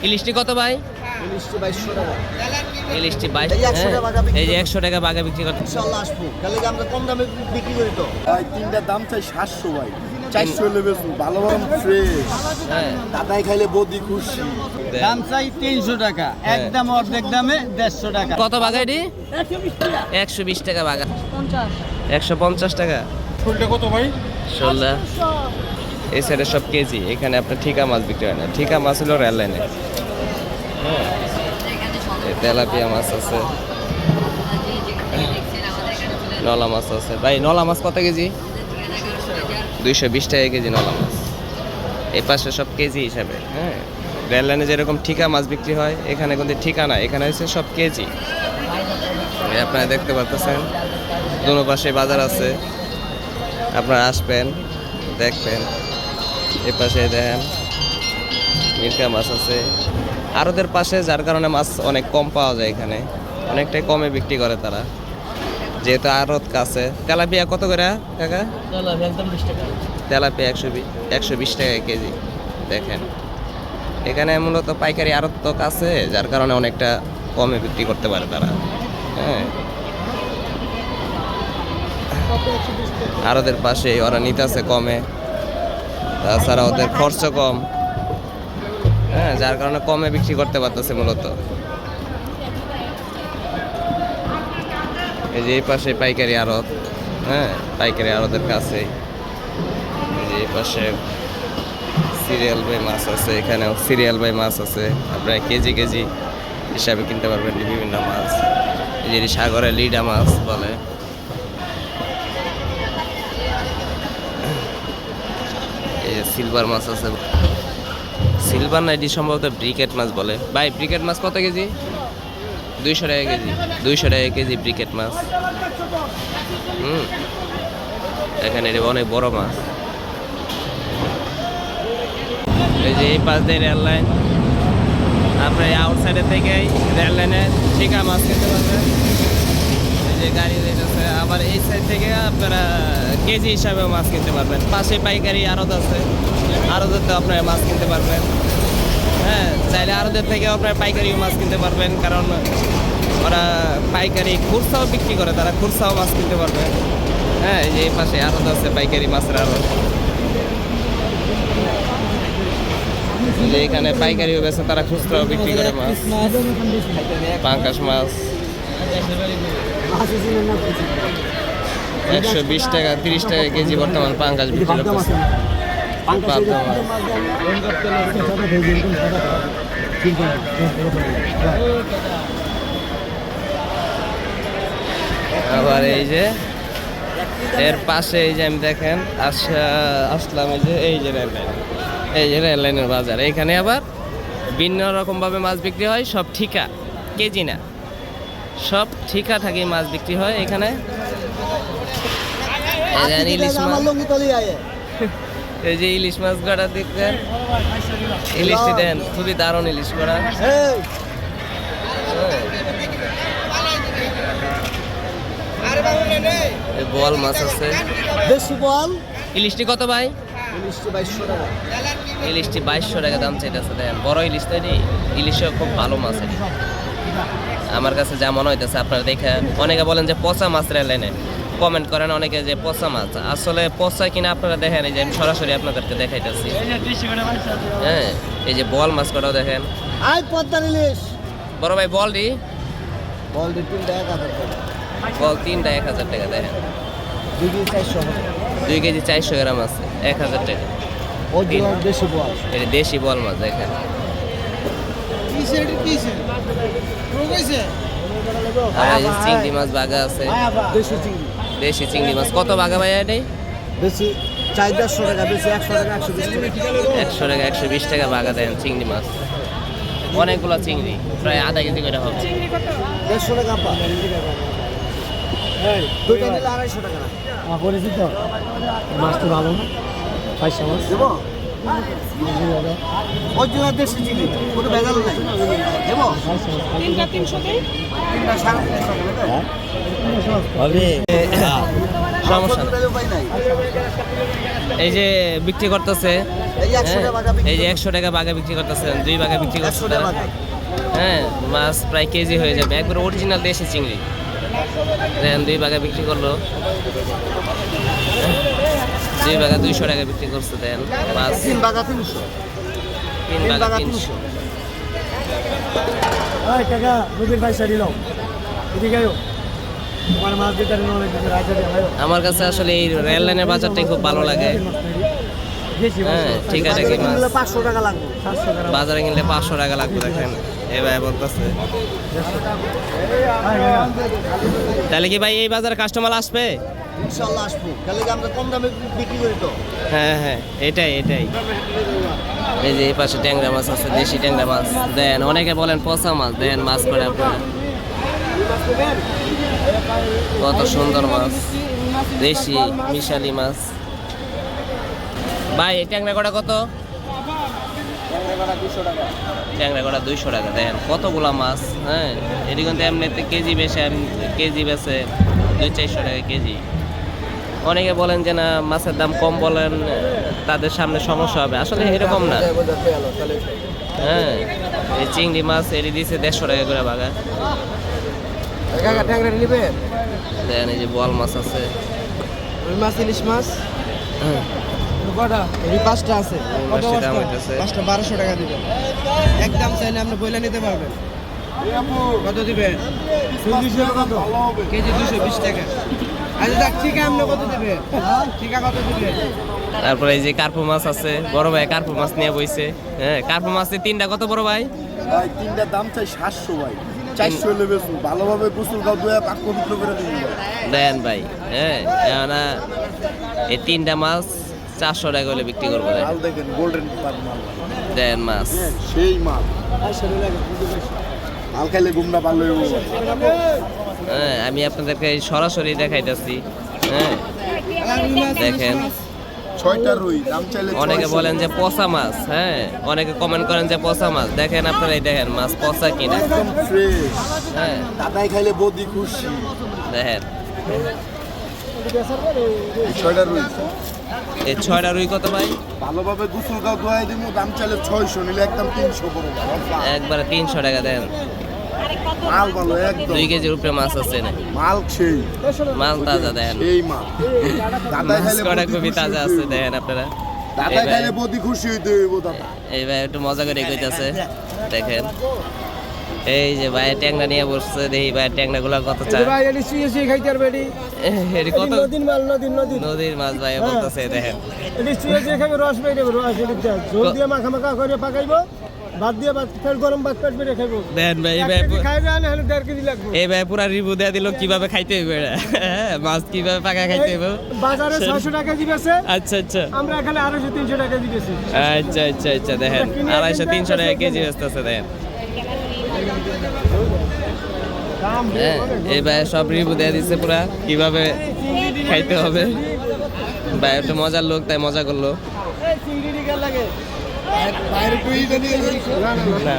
ইলিশটি কত ভাই? ইলিশটি 2200 টাকা। ইলিশটি 22, এই 100 টাকা বাগা বিক্রি এই যে করি। 100 টাকা বাগা বিক্রি করতে। ইনশাআল্লাহ আসবো। তাহলে কি আমরা কম দামে বিক্রি করি তো? ভাই তিনটার দাম চাই 700 ভাই। 400 হলে বেশি ভালো ভালো ফ্রেশ। হ্যাঁ দাদাই খাইলে বদি খুশি। দাম চাই 300 টাকা, একদম অর্ধেক দামে 150 টাকা। কত বাগা এটি? 120 টাকা বাগা। 150 টাকা। ফুলটা কত ভাই? শোল্লা এই সাইডে সব কেজি। এখানে আপনার ঠিকা মাছ বিক্রি হয় না। ঠিকা মাছ হলো রেল লাইনে। হ্যাঁ, এই তেলাপিয়া মাছ আছে, নলা মাছ আছে। ভাই নলা মাছ কত কেজি? 220 টাকা কেজি নলা মাছ। এই পাশে সব কেজি হিসাবে। হ্যাঁ, রেল লাইনে যেরকম ঠিকা মাছ বিক্রি হয়, এখানে কিন্তু ঠিকা না, এখানে হচ্ছে সব কেজি। এই আপনারা দেখতে পাচ্ছেন দোনো পাশে বাজার আছে, আপনারা আসবেন দেখবেন। এ পাশে দেখেন মিরকা মাছ আছে আরদের পাশে, যার কারণে মাছ অনেক কম পাওয়া যায়। এখানে অনেকটাই কমে বিক্রি করে তারা, যেহেতু আড়ত কাছে। তেলাপিয়া কত করে কাকা? একদম 20 টাকা। তেলাপিয়া 120 টাকা কেজি। দেখেন এখানে মূলত পাইকারি আড়ত তো কাছে, যার কারণে অনেকটা কমে বিক্রি করতে পারে তারা। হ্যাঁ, আড়তের পাশে ওরা নিতেছে কমে, তাছাড়া ওদের খরচ কম। হ্যাঁ, যার কারণে কমে বিক্রি করতে পারতেছে মূলত। এই যে এই পাশে পাইকারি আড়ত। হ্যাঁ, পাইকারি আড়তের কাছে এই যে এই পাশে সিরিয়াল বাই মাছ আছে। এখানেও সিরিয়াল বাই মাছ আছে, আপনারা কেজি কেজি হিসাবে কিনতে পারবেন বিভিন্ন মাছ। এই যে সাগরে লিডা মাছ বলে। এই যে সিলভার মাছ আছে, সিলভার না, এটি সম্ভবত ব্রিকেট মাছ বলে। ভাই ব্রিকেট মাছ কত কেজি? 200 টাকা কেজি। 200 টাকা কেজি ব্রিকেট মাছ। এখানে এটা অনেক বড় মাছ। এই যে এই পাশ দিয়ে রেল লাইন, আপনার আউট সাইডের থেকে রেল লাইনে ঠিকা মাছ কিনতে পারবেন। এই যে গাড়ি যেতেছে, আবার এই সাইড থেকে আপনারা কেজি হিসাবে মাছ কিনতে পারবেন। পাশে পাইকারি আড়ত আছে, আড়তেতে আপনারা মাছ কিনতে পারবেন। হ্যাঁ, চাইলে আড়তের থেকে আপনারা পাইকারি মাছ কিনতে পারবেন, কারণ ওরা পাইকারি খুরসাও বিক্রি করে, তারা খুরসাও মাছ কিনতে পারবেন। হ্যাঁ, এই যে এই পাশে আড়ত আছে, পাইকারি মাছের আড়ত। যে এখানে পাইকারিও বেছে, তারা খুচরাও বিক্রি করে মাছ। পাঙ্কাশ মাছ 120 টাকা 30 টাকা কেজি বর্তমান পাঙ্কাশ বিক্রি করতেছে। পাবদা মাছ। আবার এই যে এর পাশে এই যে আমি দেখেন আসলাম, এই যে রেল লাইন, এই যে রেল লাইনের বাজার। এখানে আবার ভিন্ন রকম ভাবে মাছ বিক্রি হয়, সব ঠিকা, কেজি না, সব ঠিকা থাকে মাছ বিক্রি হয় এখানে। ইলিশ মাছ, এই যে ইলিশ মাছ গড়া দেখবেন, ইলিশটি দেন খুবই দারুণ ইলিশ গড়া। বল মাছ আছে, দেশি বল। ইলিশটি কত ভাই? ইলিশটি 2200 টাকা। ইলিশটি 2200 টাকা দাম চাইতেছে। দেখেন বড় ইলিশ তো, ইলিশও খুব ভালো মাছ। এটি আমার কাছে যা মনে হইতেছে, আপনারা দেখে অনেকে বলেন যে পচা মাছ রেল লাইনে, কমেন্ট করেন অনেকে যে পচা মাছ। আসলে পচা কিনা আপনারা দেখেন, এই যে আমি সরাসরি আপনাদেরকে দেখাইতেছি। হ্যাঁ, এই যে বল মাছ কটাও দেখেন। আই পদ্মার ইলিশ। বড় ভাই বলটি, বল 3 টাকা 1000 টাকা। বল 3টা 1000 টাকা। দেখেন 2 কেজি 400 টাকা। 2 কেজি 400 গ্রাম আছে 1000 টাকা। অরিজিনাল দেশি বল। এটা দেশি বল মাছ। দেখেন আর এই যে চিংড়ি মাছ বাগা আছে, দেশি চিংড়ি। দেশি চিংড়ি মাছ কত বাগা ভাই? এটাই বেশি 450 টাকা, বেশি 100 টাকা, 120 টাকা। 100 টাকা 120 টাকা বাগা দেন চিংড়ি মাছ। অনেকগুলো চিংড়ি, প্রায় আধা কেজি করে হবে। 150 টাকা পা। দুটো নিলে 250 টাকা। আমার পরিচিত তো মাছ তো ভালো না, পয়সা মাছ দেবো। অরিজিনাল দেশি চিংড়ি, কোনো ভেজাল নাই। দেবো 3টা 300 দেই। 3টা 350 টাকা। হবে সমস্যা নেই। এই যে বিক্রি করতেছে, এই যে 100 টাকা বাঘা বিক্রি করতেছে, 2 বাঘা বিক্রি করছে তারা। হ্যাঁ, মাছ প্রায় কেজি হয়ে যাবে, একবার অরিজিনাল দেশি চিংড়ি। দেখেন 2 বাঘা বিক্রি করলো, 2 বাঘা 200 টাকা বিক্রি করছে। দেন মাছ 3 বাঘা 300। 3 বাঘা 300। ওই টাকা নদীর পয়সা দিল এদিকে আয়ো তোমার মাছ দিতে অনেক কিছু রাখা দিয়ে আয়ো আমার কাছে আসলে এই রেল লাইনের বাজারটাই খুব ভালো লাগে। হ্যাঁ, ঠিকাটা কি মাছ 500 টাকা লাগবে 700 টাকা বাজারে কিনলে 500 টাকা লাগবে। দেখেন এবার বলতেছে। তাহলে কি ভাই এই বাজারে কাস্টমার আসবে? ইনশাআল্লাহ আসবো, কালে আমরা কম দামে বিক্রি করি তো। হ্যাঁ হ্যাঁ, এটাই। এই যে এই পাশে ট্যাংরা মাছ আছে, দেশি ট্যাংরা মাছ। দেন অনেকে বলেন পচা মাছ, দেন মাছ করে আপনারা। কত সুন্দর মাছ, দেশি মিশালি মাছ। ভাই এই ট্যাংরা কটা কত? ট্যাংরা কটা 200 টাকা। দেন কতগুলা মাছ। হ্যাঁ, এটি কিন্তু এমনিতে কেজি কেজি বেছে 200-400 টাকা কেজি। অনেকে বলেন যে না মাছের দাম কম বলেন, তাদের সামনে সমস্যা হবে, আসলে এরকম না। হ্যাঁ, এই চিংড়ি মাছ এটি দিয়েছে 150 টাকা করে বাঘা। দেন এই যে বোয়াল মাছ আছে, ওই মাছ ইলিশ মাছ হ্যাঁ, কটা এই 5টা আছে মাছটির দাম হইতেছে 5টা 1200 টাকা দিবেন একদম চাইলে আপনি বইলা নিতে পারবেন কত দিবেন 200 কত কেজি 220 টাকা আচ্ছা দেখ ঠিক আছে আপনি কত দিবেন ঠিক আছে কত দিবেন তারপরে এই যে কার্পু মাছ আছে, বড় ভাই কার্পু মাছ নিয়ে বইছে। হ্যাঁ, কার্পু মাছের 3টা কত বড় ভাই? ভাই 3টার দাম চাই 700 ভাই, 400 হলে বেশি ভালোভাবে গোসল গাও দুয়া পাক পবিত্র করে দিন। দেন ভাই। হ্যাঁ, না এই 3টা মাছ 400 টাকা হলে বিক্রি করবো। মাল দেখেন গোল্ডেন পার মাল, দেন মাছ। সেই মাল। মাল খাইলে ঘুমনা ভালো হইব। হ্যাঁ, আমি আপনাদেরকে সরাসরি দেখাইতেছি। হ্যাঁ, দেখেন 6টা রুই দাম চাইলে অনেকে 600 বলেন যে পচা মাছ। হ্যাঁ, অনেকে কমেন্ট করেন যে পচা মাছ। দেখেন আপনারাই দেখেন মাছ পচা কিনা। একদম ফ্রেশ। হ্যাঁ, দাদাই খাইলে বদি খুশি। দেখেন এই 6টা রুই এই 6টা রুই কত ভাই? ভালোভাবে গোসল গাও দোয়াই দিমু, দাম চাইলে 600, নিলে একদম 300 করে একবারে 300 টাকা। দেন মাল ভালো একদম 2 কেজির উপরে মাছ আছে না, মাল সেই মাল তাজা। দেন সেই মাল। দাদাই মাছ খাইলে কটা বদি খুবই খুশি তাজা হইতে আছে। হইব। দেখেন আপনারা দাদাই খাইলে বদি খুশি হইতে হইব দাদা। এইবার একটু মজা করে কইতাছে। দেখেন এই যে ভাই ট্যাংরা নিয়ে বসছে, দেখি ভাই ট্যাংরা গুলা কত চায়। ভাই এডি সুইসি খাইতে পারবে এডি এটি কত? নদীর মাল নদীর নদীর মাছ ভাই বলতেছে। দেখেন এডি সুইসি খাবে রস বেরে রস এডি জল দিয়ে মাখা মাখা করে পাকাইবো ভাত দিয়ে ভাত ফের গরম ভাত পেট বেরে খাইবো। দেন ভাই এই ভাই খাইবে না হলে 1.5 কেজি লাগবে এই ভাই পুরা রিভিউ দেয়া দিল কিভাবে খাইতে হইবে। হ্যাঁ, মাছ কিভাবে পাকা খাইতে হইবে। বাজারে 600 টাকা দিবেছে, আচ্ছা আচ্ছা আমরা এখানে 250-300 টাকা দিবেছি। আচ্ছা দেখেন 250-300 টাকা কেজি বেচতেছে। দেখেন দাম হ্যাঁ, এই ভাই সব রিভিউ দেয়া দিচ্ছে পুরা কিভাবে খাইতে হবে। ভাই একটু মজার লোক, তাই মজা করলো। এই চিংড়ি কার লাগে বাইরে তুই জানি না,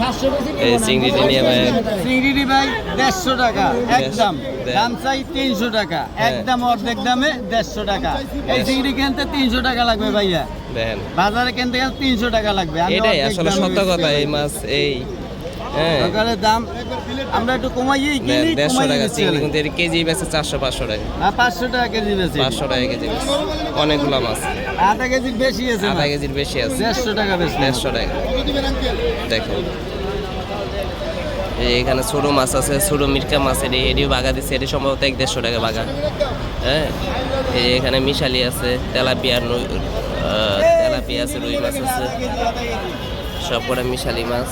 700 কেজি এই চিংড়িটা নিয়ে ভাই চিংড়ি ভাই 150 টাকা একদম, দেন। দাম চাই 300 টাকা একদম, অর্ধেক দামে 150 টাকা। এই চিংড়ি কিনতে 300 টাকা লাগবে ভাইয়া, দেখেন বাজারে কিনতে গেলে 300 টাকা লাগবে। আমি এটাই অর্ধেক আসলে দামে সত্য বেচি। কথা। এই মাছ এই হ্যাঁ সকালে দাম আমরা একটু কমাইয়েই কিনি, 150 কমাইয়ে টাকা বেচি। চিংড়ি, কিন্তু এর কেজি বেচে 400-500 টাকা। না 500 টাকা কেজি বেশি, 500 টাকা কেজি বেচে। অনেকগুলো মাছ, আধা কেজি বেশি আছে, আধা কেজির বেশি আছে। 150 টাকা বেশি। 150 টাকা। দেখেন এই এখানে ছোট মাছ আছে, ছোট মিরকা মাছ। এটিও বাগা দিচ্ছে, এটি সম্ভবত 150 টাকা বাগা। হ্যাঁ, এই এখানে মিশালি আছে, তেলাপিয়া আছে, রুই মাছ আছে, সব করে মিশালি মাছ।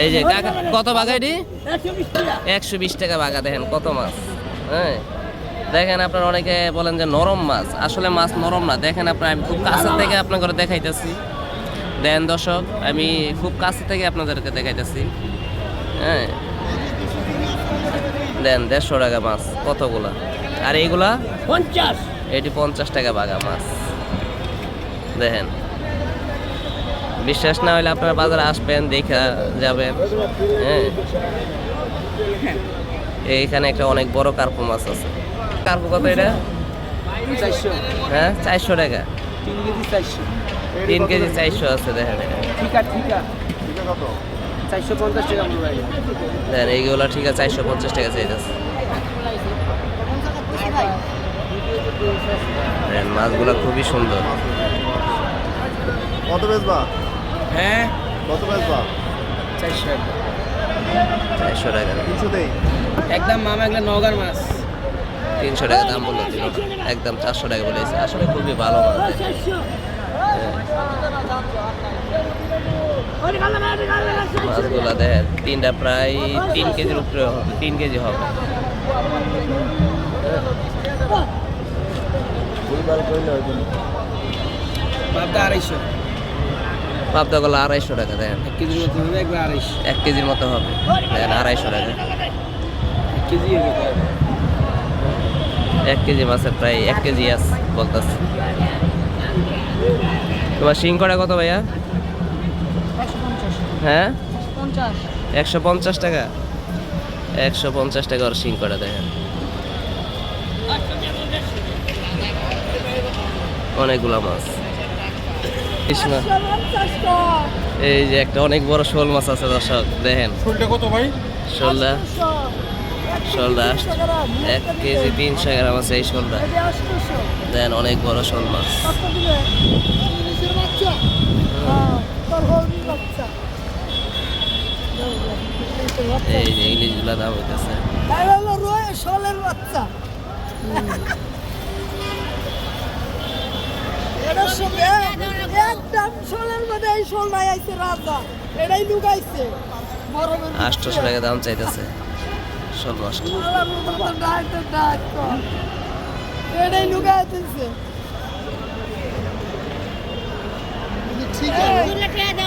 এই যে কাকা কত বাগা এটি? 120 টাকা বাগা। দেখেন কত মাছ। হ্যাঁ, দেখেন আপনারা অনেকে বলেন যে নরম মাছ, আসলে মাছ নরম না। দেখেন আপনার আমি খুব কাছে থেকে আপনাদের দেখাইতেছি। দেন দর্শক, আমি খুব কাছে থেকে আপনাদেরকে দেখাইতেছি। হ্যাঁ, দেন 150 টাকা মাছ কতগুলা, আর এইগুলা 50 এটি 50 টাকা বাগা মাছ। দেখেন বিশ্বাস না হলে আপনারা বাজারে আসবেন, দেখা যাবেন। হ্যাঁ, এইখানে একটা অনেক বড় কার্পু মাছ আছে। কার্পু কত এটা? 400 হ্যাঁ, 400 টাকা। 3 কেজি 400 3 কেজি 400 আছে, দেখেন এখানে। ঠিক আছে 450 টাকা মনে হয়। দেখেন এইগুলো ঠিক আছে, 450 টাকা চাইতেছে। দেখেন মাছগুলো খুবই সুন্দর। কত বেচবা? হ্যাঁ কত বেচবা? 400 টাকা 400 টাকা। 300 দেই। একদম মামা এগুলো নওগাঁর মাছ। 300 টাকা দাম বললো দিল, একদম 400 টাকা বলেছে। আসলে খুবই ভালো মাছ। মাছগুলো দেখেন, তিনটা প্রায় 3 কেজির উপরে হবে, 3 কেজি হবে। বাপটা 250 পাবদাগুলো 250 টাকা। দেখেন 1 কেজির মতো হবে, একবার 250 1 কেজির মতো হবে। দেখেন 250 টাকা। 1 কেজি হবে। 1 কেজি মাছের প্রায় 1 কেজি আছে বলতেছে। তোমার শিংকড়া কত ভাইয়া? হ্যাঁ, 150 টাকা। 150 টাকা আর শিংকড়া। দেখেন অনেকগুলা মাছ। কৃষ্ণ, এই যে একটা অনেক বড় শোল মাছ আছে দর্শক, দেখেন। শোলটা কত ভাই? শোলটা 1 কেজি 300 গ্রাম আছে এই শোলটা। দেখেন অনেক বড় শোল মাছ। এই যে ইলিশগুলা দাম হইতেছে। একদম শোলের মধ্যে এই শোল নাই আইছে রাজা, এটাই লুকাইছে 800 টাকা দাম চাইতেছে শোল মাছটা। এটাই লুকাইতেছে। ঠিক আছে